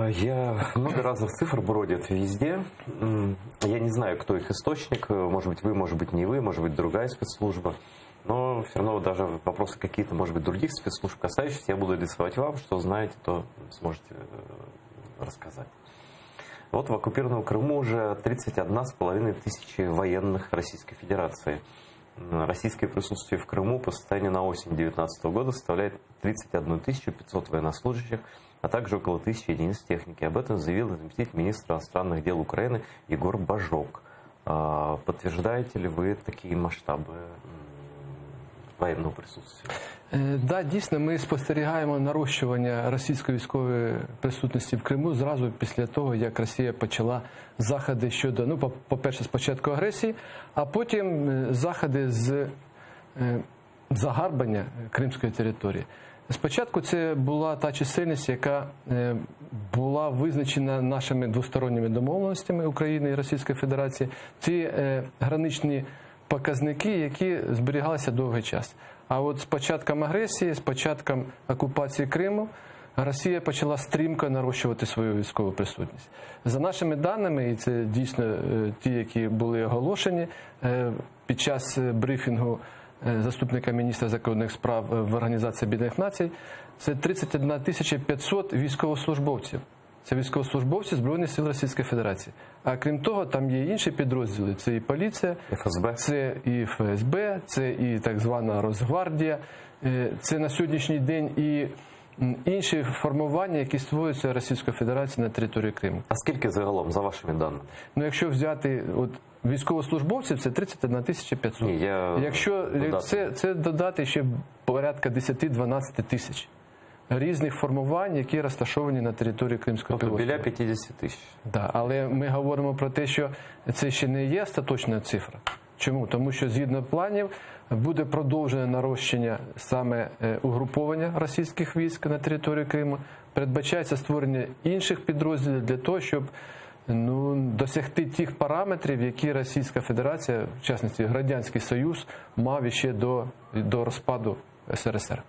Я много разных цифр бродит везде. Я не знаю, кто их источник. Может быть, вы, может быть, не вы, может быть, другая спецслужба. Но все равно даже вопросы какие-то, может быть, других спецслужб касающиеся, я буду адресовать вам. Что знаете, то сможете рассказать. Вот в оккупированном Крыму уже 31,5 тысячи военных Российской Федерации. Российское присутствие в Крыму по состоянию на осень 2019 года составляет 31 500 военнослужащих, а также около 1000 единиц техники. Об этом заявил заместитель министра иностранных дел Украины Егор Бажок. Подтверждаете ли вы такие масштаби воєнного присутствия? Да, дійсно, ми спостерігаємо нарощування російської військової присутності в Криму зразу після того, як Росія почала заходи щодо, ну, по-перше, спочатку агресії, а потім заходи з загарбання кримської території. Спочатку це була та чисельність, яка була визначена нашими двосторонніми домовленостями України і Російської Федерації. Ці граничні показники, які зберігалися довгий час. А от з початком агресії, з початком окупації Криму, Росія почала стрімко нарощувати свою військову присутність. За нашими даними, і це дійсно ті, які були оголошені під час брифінгу заступника міністра закордонних справ в Організації Об'єднаних Націй, це 31 500 військовослужбовців. Це військовослужбовці Збройних сил Російської Федерації. А крім того, там є інші підрозділи. Це і поліція, ФСБ. це і ФСБ, це і так звана Росгвардія, це на сьогоднішній день і інші формування, які створюються Російською Федерацією на території Криму. А скільки загалом, за вашими даними? Ну, якщо взяти військовослужбовців, це 31 500. Ні, якщо це додати ще порядка 10-12 тисяч різних формувань, які розташовані на території Кримського півострова. Біля 50 тисяч. Да, але ми говоримо про те, що це ще не є остаточна цифра. Чому? Тому що згідно планів буде продовжене нарощення саме угруповання російських військ на території Криму. Передбачається створення інших підрозділів для того, щоб досягти тих параметрів, які Російська Федерація, в частності Радянський Союз, мав іще до розпаду СРСР.